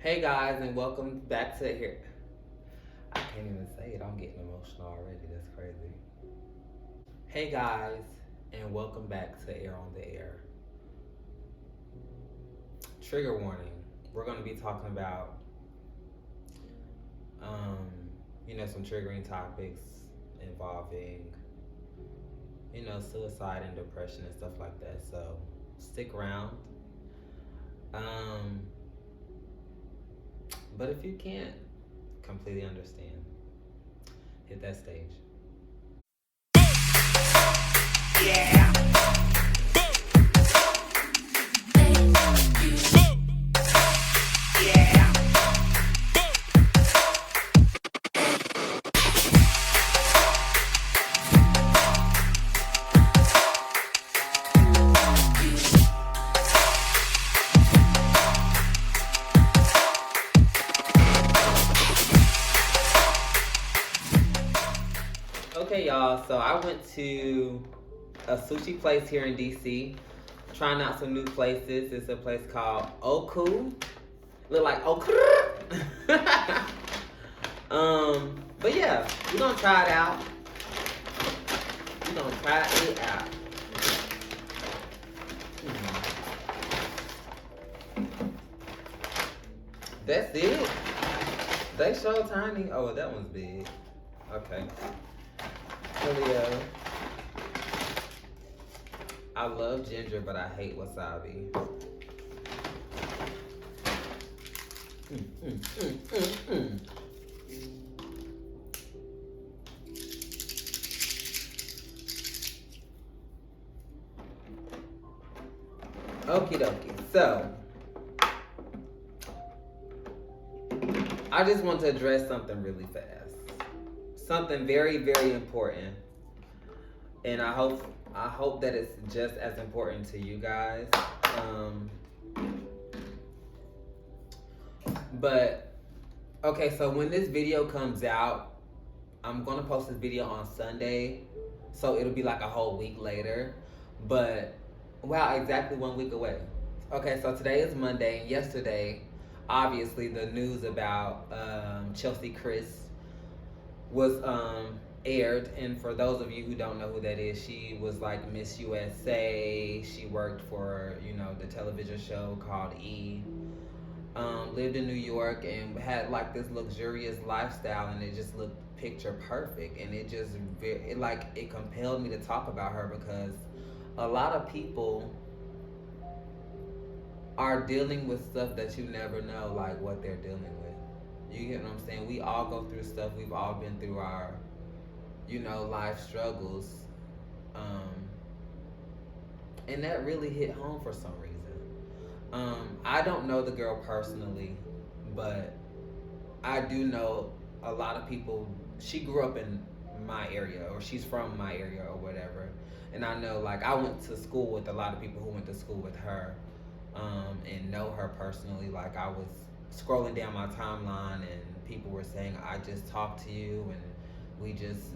Hey guys, and welcome back to here. I can't even say it. I'm getting emotional already. That's crazy. Hey guys, and welcome back to Air on the Air. Trigger warning. We're going to be talking about, um, some triggering topics involving, suicide and depression and stuff like that. So stick around. Um, but if you can't completely understand, hit that stage. Yeah. Yeah. Okay, y'all. So I went to a sushi place here in DC, trying out some new places. It's a place called Oku. Look like Oku. But yeah, we're gonna try it out. We're gonna try it out. That's it. They so tiny. Oh, that one's big. Okay. So yeah. I love ginger, but I hate wasabi. Mm, mm, mm, mm. Okie dokie. So, I just want to address something really fast. Something very, very important. And I hope that it's just as important to you guys. Um, but okay, so when this video comes out, I'm gonna post this video on Sunday, so it'll be like a whole week later. But wow, exactly 1 week away. Okay, so today is Monday, and yesterday, obviously, the news about Chelsea Chris was aired. And for those of you who don't know who that is, she was like Miss USA. She worked for the television show called E. Lived in New York and had like this luxurious lifestyle, and it just looked picture perfect. And it compelled me to talk about her because a lot of people are dealing with stuff that you never know, like what they're dealing with. You get what I'm saying? We all go through stuff. We've all been through our, life struggles. Um, and that really hit home for some reason. I don't know the girl personally, but I do know a lot of people. She grew up in my area, or she's from my area, or whatever. And I know, like, I went to school with a lot of people who went to school with her, and know her personally. Like, I was scrolling down my timeline, and people were saying, "I just talked to you, and we just,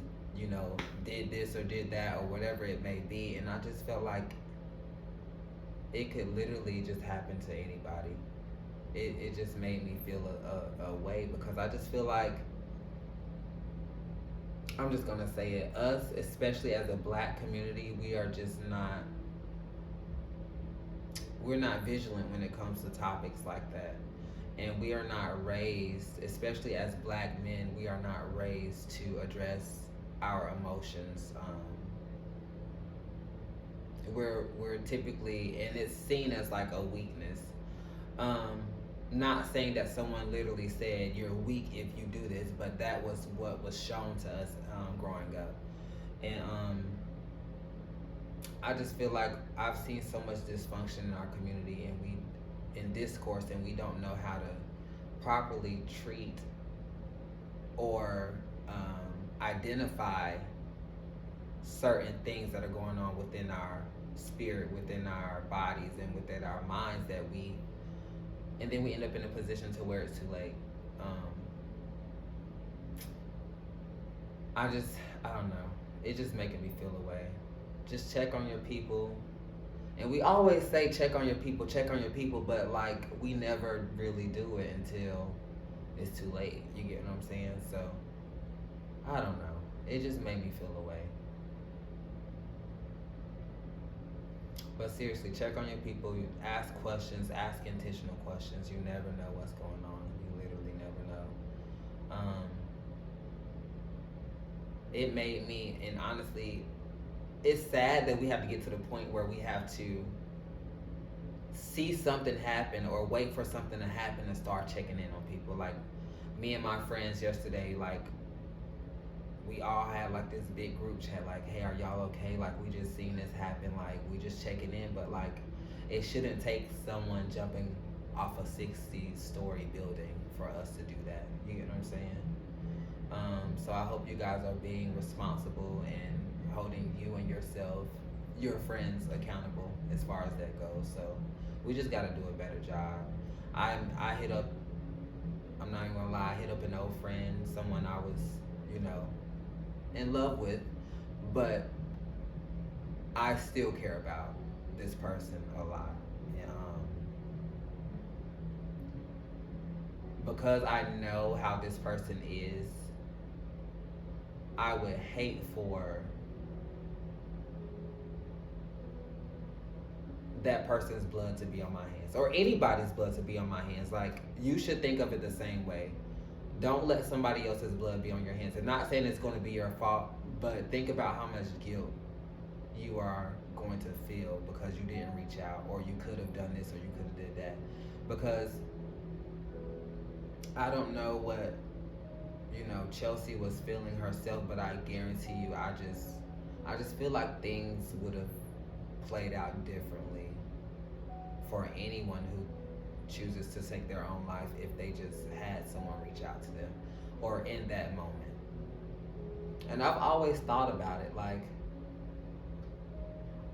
did this or did that, or whatever it may be." And I just felt like it could literally just happen to anybody. It just made me feel a way, because I just feel like, I'm just gonna say it, us, especially as a black community, we're not vigilant when it comes to topics like that. And we are not raised, especially as black men, we are not raised to address our emotions. We're typically, and it's seen as like a weakness. Um, Not saying that someone literally said you're weak if you do this, but that was what was shown to us growing up. And I just feel like I've seen so much dysfunction in our community, and in discourse, and we don't know how to properly treat or identify certain things that are going on within our spirit, within our bodies, and within our minds, and then we end up in a position to where it's too late. Um, I don't know. It's just making me feel away. Just check on your people. And we always say check on your people, but like we never really do it until it's too late. You get what I'm saying? So I don't know. It just made me feel away. But seriously, check on your people. Ask questions. Ask intentional questions. You never know what's going on. You literally never know. It made me, and honestly, it's sad that we have to get to the point where we have to see something happen or wait for something to happen and start checking in on people. Like me and my friends yesterday, like we all had like this big group chat, like, hey, are y'all okay? Like we just seen this happen, like we just checking in, but like it shouldn't take someone jumping off a 60-story building for us to do that. You get what I'm saying? So I hope you guys are being responsible and holding you and yourself, your friends accountable as far as that goes. So we just got to do a better job. I hit up, I'm not even gonna lie, I hit up an old friend, someone I was, you know, in love with, but I still care about this person a lot. Because I know how this person is, I would hate for that person's blood to be on my hands or anybody's blood to be on my hands. Like, you should think of it the same way. Don't let somebody else's blood be on your hands. And not saying it's going to be your fault, but think about how much guilt you are going to feel because you didn't reach out, or you could have done this, or you could have did that. Because I don't know what, you know, Chelsea was feeling herself, but I guarantee you, I just feel like things would have played out differently for anyone who chooses to take their own life if they just had someone reach out to them or in that moment. And I've always thought about it, like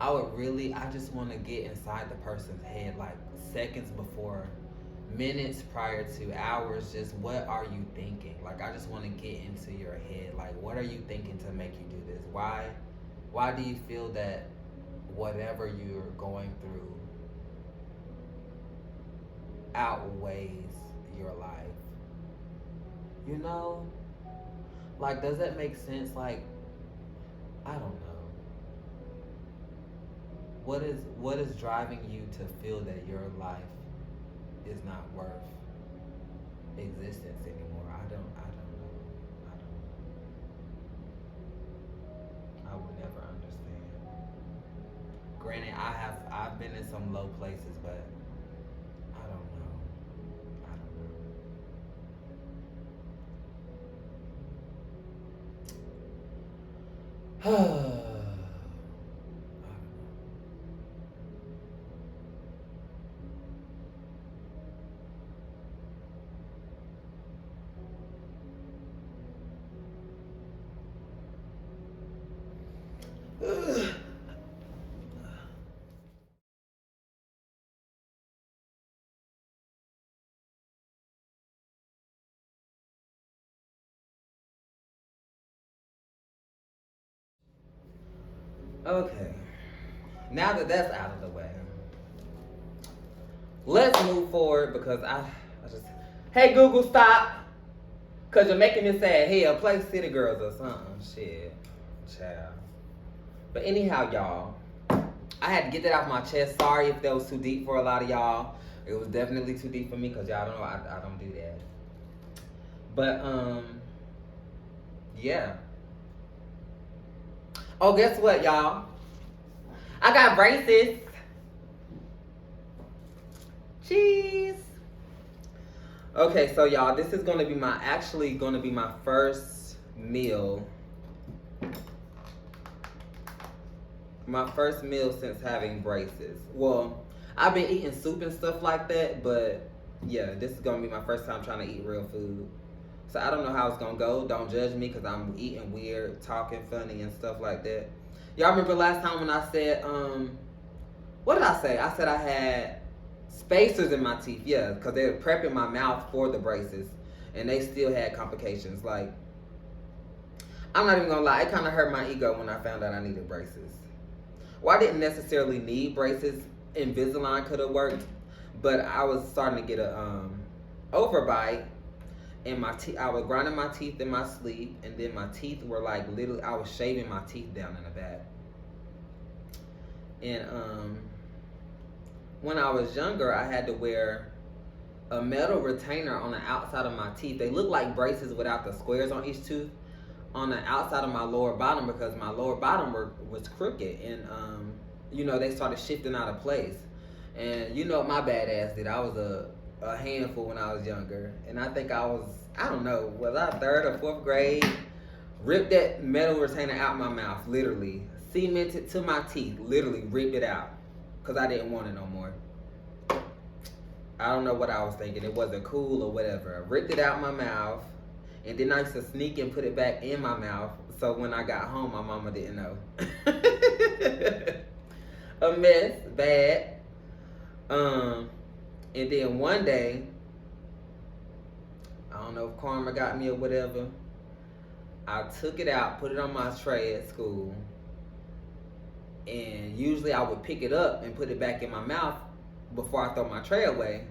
I just want to get inside the person's head, like seconds before, minutes prior to, hours, just what are you thinking? Like, I just want to get into your head. Like, what are you thinking to make you do this? Why do you feel that whatever you're going through outweighs your life? You know? Like, does that make sense? Like, I don't know. What is driving you to feel that your life is not worth existence anymore? I don't know. I will never understand. Granted, I've been in some low places, but I don't know. I don't know. Okay. Now that that's out of the way, let's move forward because I just, hey Google, stop, cause you're making me sad. Hell, play City Girls or something. Shit, child. But anyhow, y'all, I had to get that off my chest. Sorry if that was too deep for a lot of y'all. It was definitely too deep for me, cause y'all don't know I don't do that. But yeah. Oh, guess what, y'all? I got braces. Cheese. Okay, so y'all, this is gonna be my first meal. My first meal since having braces. Well, I've been eating soup and stuff like that, but yeah, this is gonna be my first time trying to eat real food. So I don't know how it's gonna go. Don't judge me because I'm eating weird, talking funny and stuff like that. Y'all remember last time when I said, what did I say? I said I had spacers in my teeth. Yeah, because they were prepping my mouth for the braces and they still had complications. Like, I'm not even gonna lie, it kind of hurt my ego when I found out I needed braces. Well, I didn't necessarily need braces. Invisalign could have worked, but I was starting to get a overbite, and my teeth. I was grinding my teeth in my sleep, and then my teeth were like literally. I was shaving my teeth down in the back, and when I was younger, I had to wear a metal retainer on the outside of my teeth. They look like braces without the squares on each tooth on the outside of my lower bottom because my lower bottom was crooked, and they started shifting out of place. And you know what my bad ass did? I was a handful when I was younger, and I think I don't know, was I third or fourth grade? Ripped that metal retainer out my mouth, literally cemented to my teeth, literally ripped it out because I didn't want it no more. I don't know what I was thinking. It wasn't cool or whatever. I ripped it out my mouth, and then I used to sneak and put it back in my mouth. So when I got home, my mama didn't know. A mess, bad. And then one day, I don't know if karma got me or whatever, I took it out, put it on my tray at school, and usually I would pick it up and put it back in my mouth before I throw my tray away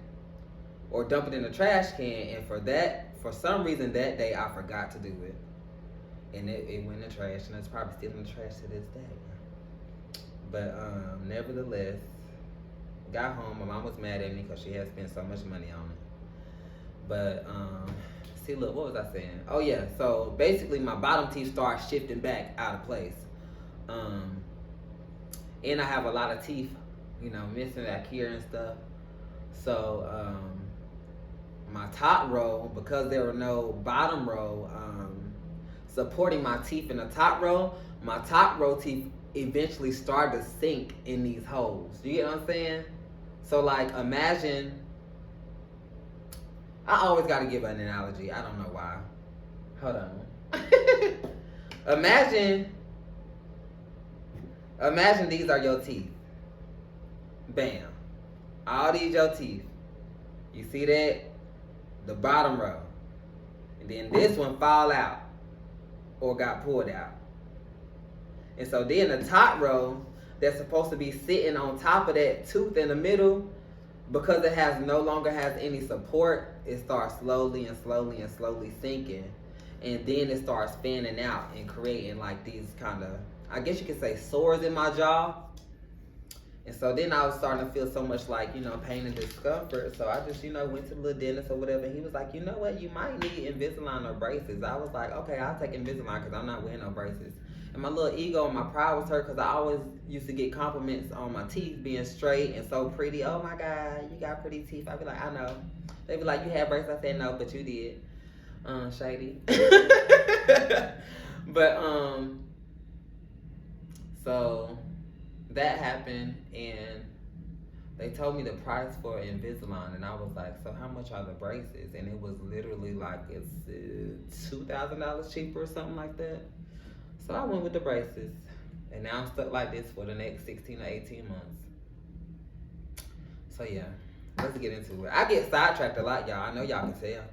or dump it in the trash can. And for some reason that day I forgot to do it, and it went in the trash, and it's probably still in the trash to this day. But nevertheless, got home. My mom was mad at me because she had spent so much money on it. But see, look, what was I saying? Oh yeah, so basically my bottom teeth start shifting back out of place, and I have a lot of teeth, missing back here and stuff. So my top row, because there were no bottom row supporting my teeth in the top row, my top row teeth eventually started to sink in these holes. You get what I'm saying? So like, imagine, I always got to give an analogy. I don't know why. Hold on. Imagine these are your teeth. Bam. All these your teeth. You see that? The bottom row. And then this one fall out or got pulled out. And so then the top row that's supposed to be sitting on top of that tooth in the middle, because it no longer has any support, it starts slowly and slowly and slowly sinking. And then it starts fanning out and creating like these kind of, I guess you could say, sores in my jaw. And so then I was starting to feel so much like, pain and discomfort. So I just, went to the little dentist or whatever. He was like, you know what, you might need Invisalign or braces. I was like, okay, I'll take Invisalign because I'm not wearing no braces. And my little ego and my pride was hurt because I always used to get compliments on my teeth being straight and so pretty. Oh my God, you got pretty teeth. I'd be like, I know. They'd be like, you had braces? I said, no, but you did. Shady. But, so that happened, and they told me the price for Invisalign, and I was like, so how much are the braces? And it was literally like, it's $2,000 cheaper or something like that. So I went with the braces, and now I'm stuck like this for the next 16 to 18 months. So yeah, let's get into it. I get sidetracked a lot, y'all. I know y'all can tell.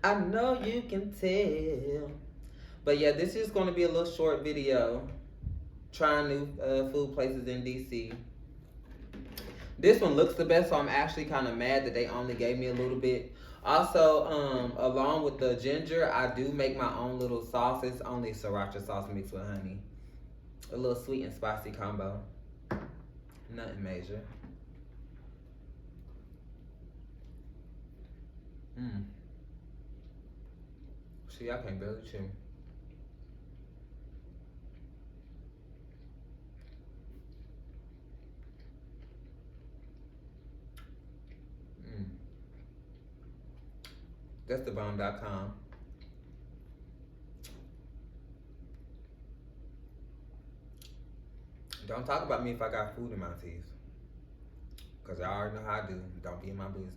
I know you can tell. But yeah, this is going to be a little short video trying new food places in DC. This one looks the best, so I'm actually kind of mad that they only gave me a little bit. Also, along with the ginger, I do make my own little sauces, only sriracha sauce mixed with honey. A little sweet and spicy combo. Nothing major. See, I can't barely chew. That's thebomb.com. Don't talk about me if I got food in my teeth. Because I already know how I do. Don't be in my business.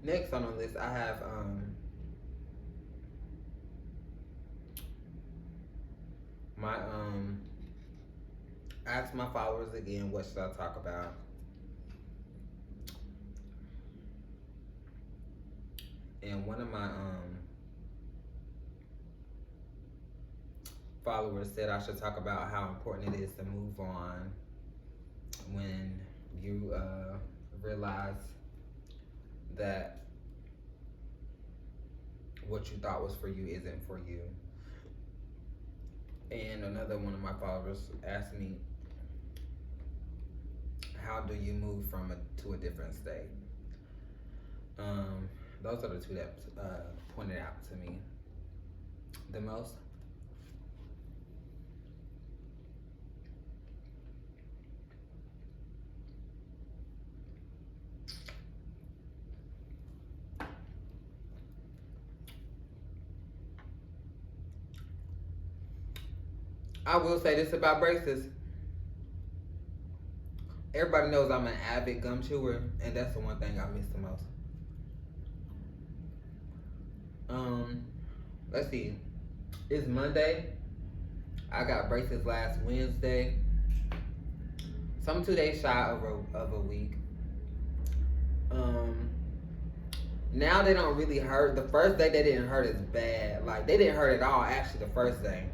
Next on the list, I have my ask my followers again, what should I talk about? And one of my followers said I should talk about how important it is to move on when you realize that what you thought was for you isn't for you. And another one of my followers asked me, how do you move from to a different state? Those are the two that pointed out to me the most. I will say this about braces. Everybody knows I'm an avid gum chewer, and that's the one thing I miss the most. Let's see. It's Monday. I got braces last Wednesday. So I'm 2 days shy of a week. Now they don't really hurt. The first day they didn't hurt as bad. Like, they didn't hurt at all, actually, the first day.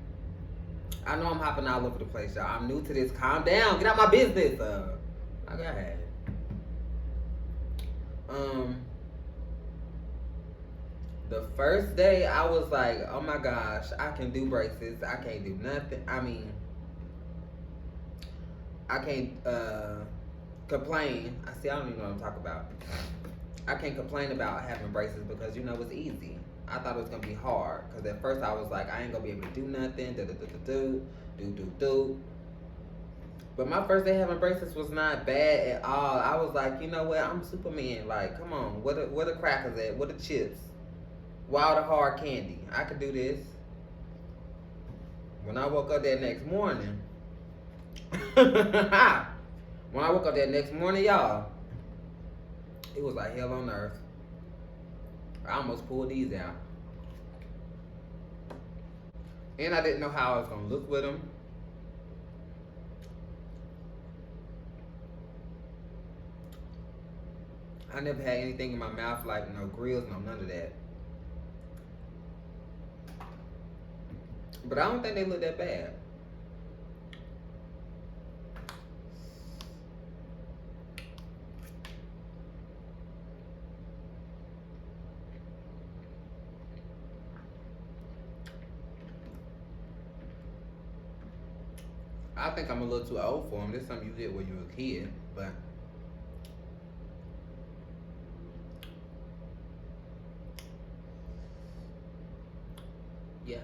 I know I'm hopping all over the place, y'all. I'm new to this. Calm down. Get out my business. I got it. The first day I was like, oh my gosh, I can do braces. I can't do nothing. I mean, I can't complain. I don't even know what I'm talking about. I can't complain about having braces because you know it's easy. I thought it was gonna be hard because at first I was like, I ain't gonna be able to do nothing. Do. But my first day having braces was not bad at all. I was like, you know what? I'm Superman. Like, come on. What the crackers at? What the chips? Why all the hard candy? I could do this. When I woke up that next morning, y'all, it was like hell on earth. I almost pulled these out. And I didn't know how I was going to look with them. I never had anything in my mouth like no grills, no none of that. But I don't think they look that bad. I think I'm a little too old for them. This is something you did when you were a kid, but yeah.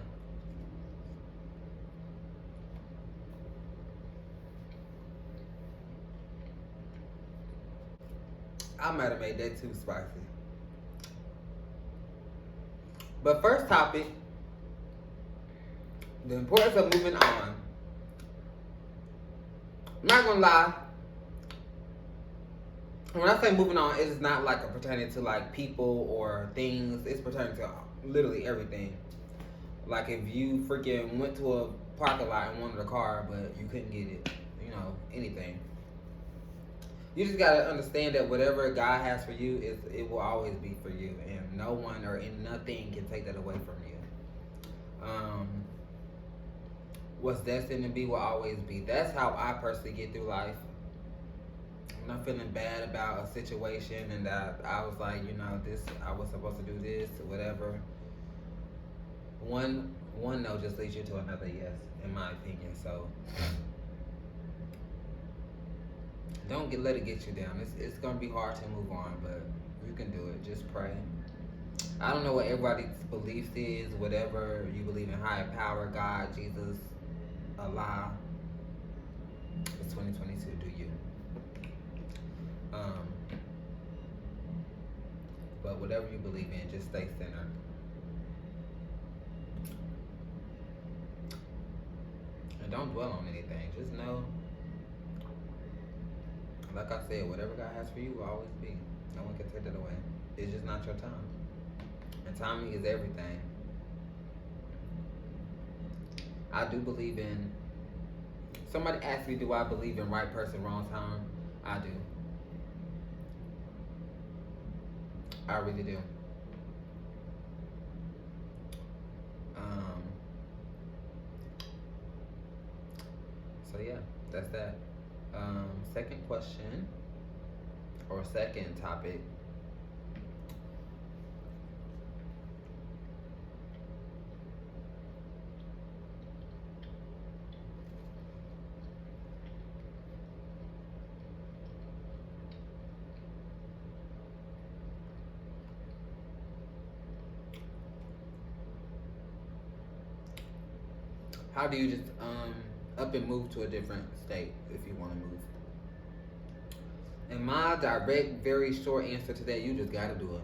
I might have made that too spicy. But first topic, the importance of moving on. I'm not gonna lie. When I say moving on, it's not like a pertaining to like people or things. It's pertaining to literally everything. Like if you freaking went to a parking lot and wanted a car, but you couldn't get it. You know, anything. You just gotta understand that whatever God has for you, it will always be for you, and no one or nothing can take that away from you. What's destined to be will always be. That's how I personally get through life. When I'm feeling bad about a situation and that I was like, you know, this I was supposed to do this or whatever. One no just leads you to another yes, in my opinion. So don't let it get you down. It's gonna be hard to move on, but you can do it. Just pray. I don't know what everybody's beliefs is, whatever you believe in, higher power, God, Jesus, Allah. It's 2022. Do you? But whatever you believe in, just stay centered. And don't dwell on anything. Just know, like I said, whatever God has for you will always be. No one can take that away. It's just not your time. And timing is everything. I do believe in Somebody asked me, do I believe in right person, wrong time? I do. I really do. Um, so yeah, that's that. Second question, or second topic. How do you just up and move to a different state if you want to move? And my direct, very short answer to that, you just gotta do it.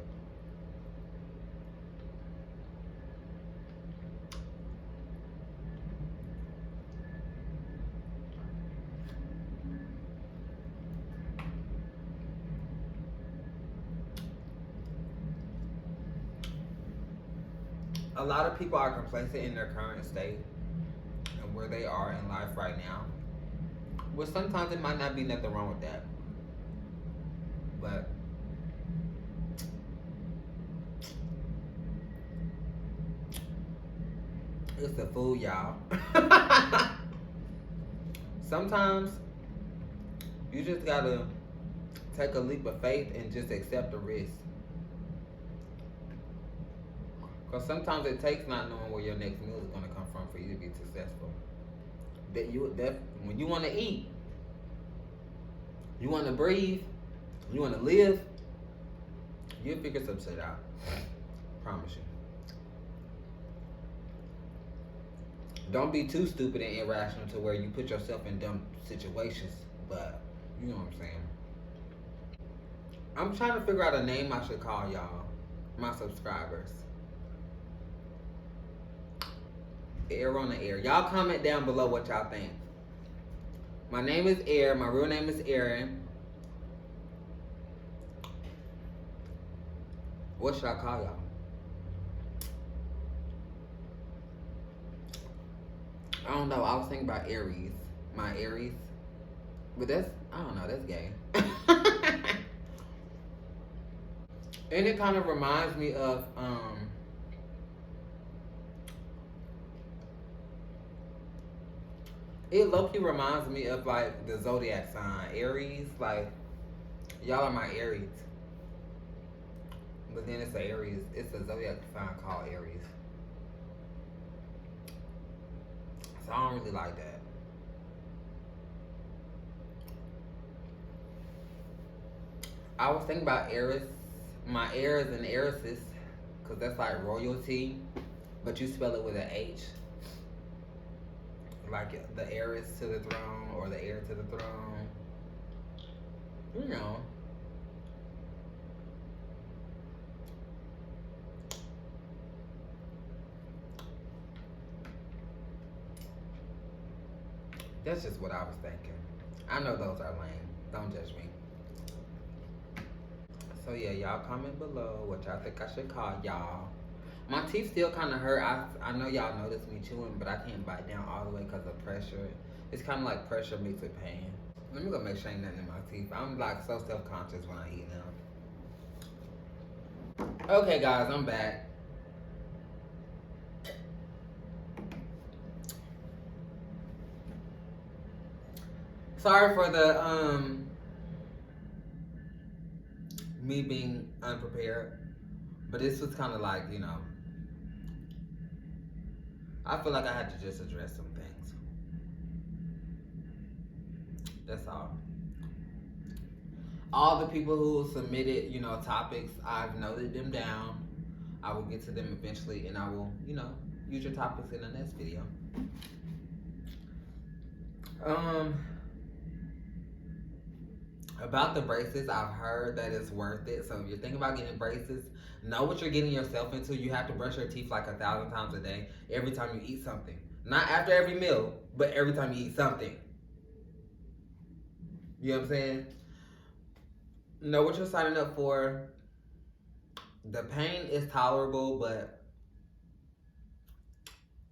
A lot of people are complacent in their current state and where they are in life right now. Well, sometimes it might not be nothing wrong with that. But it's a fool, y'all. Sometimes you just gotta take a leap of faith and just accept the risk. Because sometimes it takes not knowing where your next meal is gonna come from for you to be successful. That when you wanna eat, you wanna breathe, you wanna live, you'll figure some shit out. Promise you. Don't be too stupid and irrational to where you put yourself in dumb situations, but you know what I'm saying. I'm trying to figure out a name I should call y'all, my subscribers. Air on the air. Y'all comment down below what y'all think. My name is Air. My real name is Aaron. What should I call y'all? I don't know. I was thinking about Aries. My Aries. But that's, I don't know, that's gay. And it kind of reminds me of, it low-key reminds me of like the zodiac sign, Aries. Like, y'all are my Aries. But then it's a Aries, it's a zodiac sign called Aries. So I don't really like that. I was thinking about Aries, my heirs and heiresses, because that's like royalty, but you spell it with an H. Like the heiress to the throne or the heir to the throne. You know. That's just what I was thinking. I know those are lame. Don't judge me. So yeah, y'all comment below what y'all think I should call y'all. My teeth still kind of hurt. I know y'all noticed me chewing, but I can't bite down all the way because of pressure. It's kind of like pressure mixed with pain. Let me go make sure ain't nothing in my teeth. I'm like so self-conscious when I eat now. Okay guys, I'm back. Sorry for the me being unprepared, but this was kind of like, you know, I feel like I had to just address some things. That's all. All the people who submitted, you know, topics, I've noted them down. I will get to them eventually, and I will, you know, use your topics in the next video. About the braces, I've heard that it's worth it. So if you're thinking about getting braces, know what you're getting yourself into. You have to brush your teeth like 1,000 times a day, every time you eat something. Not after every meal, but every time you eat something. You know what I'm saying? Know what you're signing up for. The pain is tolerable, but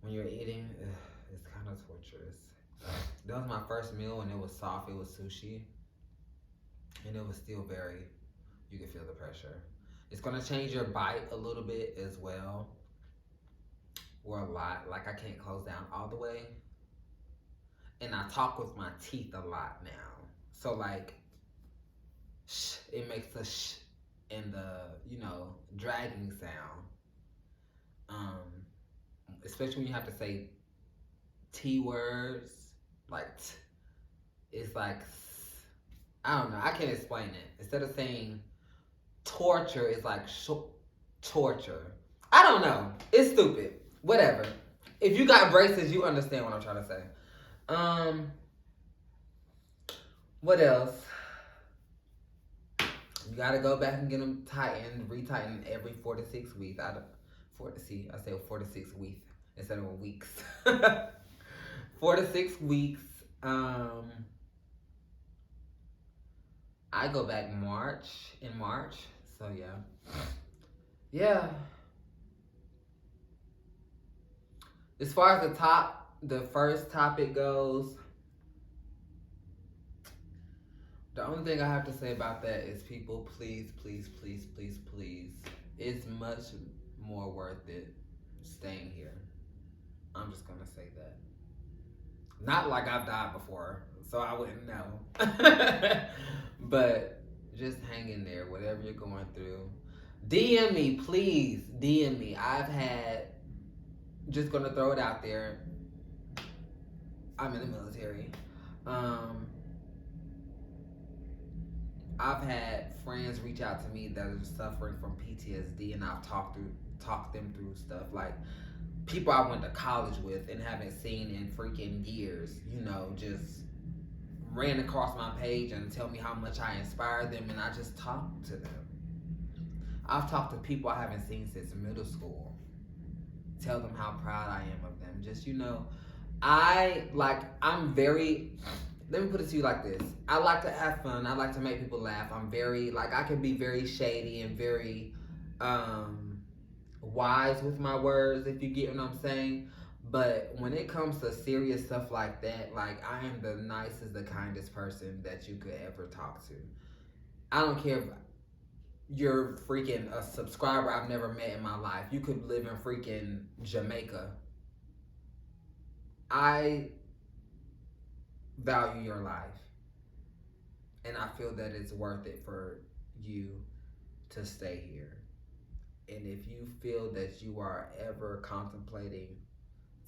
when you're eating, it's kind of torturous. That was my first meal, and it was soft. It was sushi, and it was still very. You can feel the pressure. It's gonna change your bite a little bit as well, or a lot. Like I can't close down all the way, and I talk with my teeth a lot now. So like, shh, it makes the shh and the dragging sound. Um, Especially when you have to say T words, like it's like I don't know. I can't explain it. Instead of saying torture, it's like torture. I don't know. It's stupid. Whatever. If you got braces, you understand what I'm trying to say. Um, what else? You gotta go back and get them tightened, retightened every 4 to 6 weeks. I say 4 to 6 weeks instead of weeks. 4 to 6 weeks. I go back in March. So yeah. As far as the first topic goes, the only thing I have to say about that is people, please, please, please, please, please. It's much more worth it staying here. I'm just gonna say that. Not like I've died before, so I wouldn't know. But just hang in there, whatever you're going through. DM me, please. DM me. Just gonna throw it out there. I'm in the military. I've had friends reach out to me that are suffering from PTSD, and I've talked them through stuff like people I went to college with and haven't seen in freaking years. Just ran across my page and tell me how much I inspired them, and I just talked to them. I've talked to people I haven't seen since middle school. Tell them how proud I am of them. Just I'm very. Let me put it to you like this. I like to have fun. I like to make people laugh. I'm very, I can be very shady and very wise with my words, if you get what I'm saying. But when it comes to serious stuff like that, I am the nicest, the kindest person that you could ever talk to. I don't care if you're freaking a subscriber I've never met in my life. You could live in freaking Jamaica. I value your life, and I feel that it's worth it for you to stay here. And if you feel that you are ever contemplating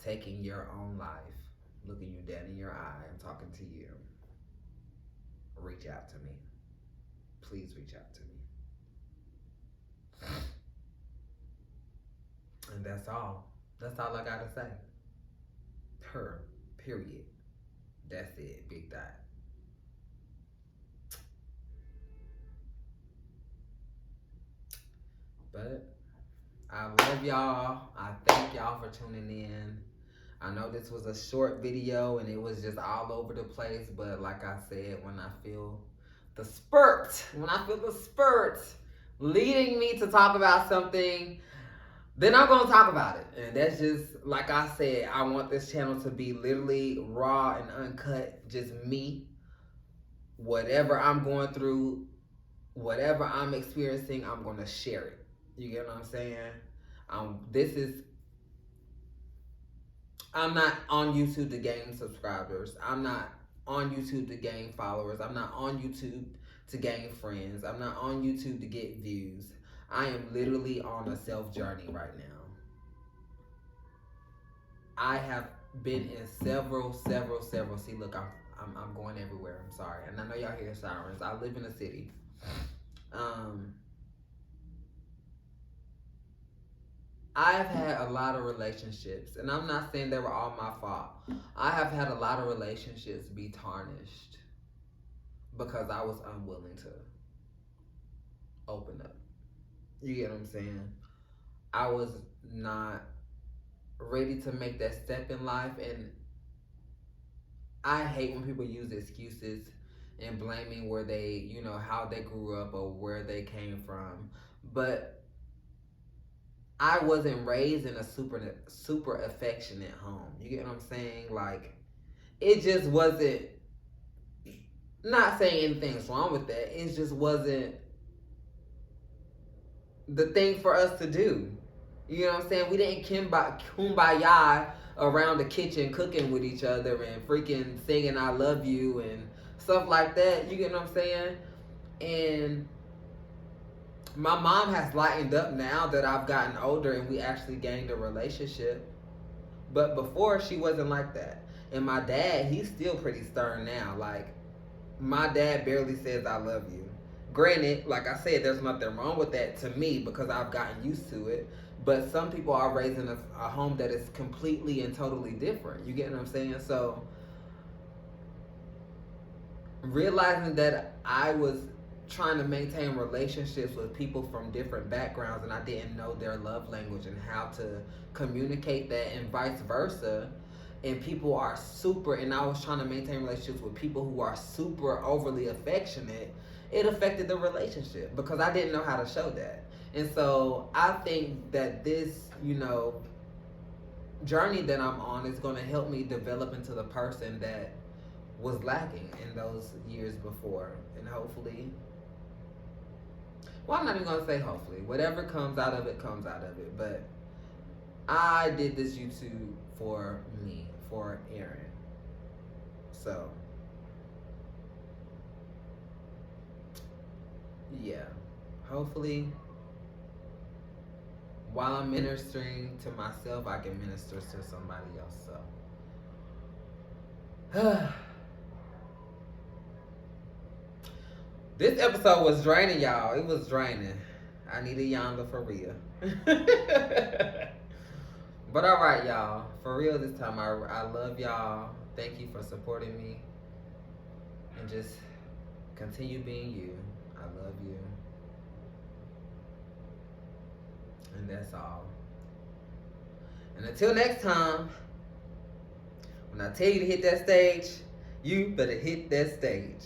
taking your own life, looking you dead in your eye and talking to you, reach out to me. Please reach out to me. And that's all I gotta say. Period. That's it. Big dot. But I love y'all. I thank y'all for tuning in. I know this was a short video and it was just all over the place, but like I said, when I feel the spurt leading me to talk about something, then I'm gonna talk about it. And that's just, like I said, I want this channel to be literally raw and uncut, just me. Whatever I'm going through, whatever I'm experiencing, I'm gonna share it. You get what I'm saying? I'm not on YouTube to gain subscribers. I'm not on YouTube to gain followers. I'm not on YouTube to gain friends. I'm not on YouTube to get views. I am literally on a self journey right now. I have been in several. See, look, I'm going everywhere. I'm sorry, and I know y'all hear sirens. I live in a city. I've had a lot of relationships, and I'm not saying they were all my fault. I have had a lot of relationships be tarnished because I was unwilling to open up. You get what I'm saying? I was not ready to make that step in life, and I hate when people use excuses and blaming where they, how they grew up or where they came from. But I wasn't raised in a super affectionate home. You get what I'm saying? it just wasn't, not saying anything's wrong with that. It just wasn't the thing for us to do. You know what I'm saying? We didn't kumbaya around the kitchen cooking with each other and freaking singing I love you and stuff like that. You get what I'm saying? And my mom has lightened up now that I've gotten older and we actually gained a relationship. But before, she wasn't like that. And my dad, he's still pretty stern now. Like, my dad barely says I love you. Granted, like I said, there's nothing wrong with that to me because I've gotten used to it. But some people are raised in a home that is completely and totally different. You get what I'm saying? So, realizing that I was trying to maintain relationships with people from different backgrounds and I didn't know their love language and how to communicate that and vice versa, and people are super, and I was trying to maintain relationships with people who are super overly affectionate, it affected the relationship because I didn't know how to show that. And so I think that this, journey that I'm on is going to help me develop into the person that was lacking in those years before. And hopefully, well, I'm not even going to say hopefully. Whatever comes out of it, comes out of it. But I did this YouTube for me, for Aaron. So, yeah. Hopefully, while I'm ministering to myself, I can minister to somebody else. So, this episode was draining, y'all. It was draining. I need a yonder for real. But all right, y'all. For real this time, I love y'all. Thank you for supporting me. And just continue being you. I love you. And that's all. And until next time, when I tell you to hit that stage, you better hit that stage.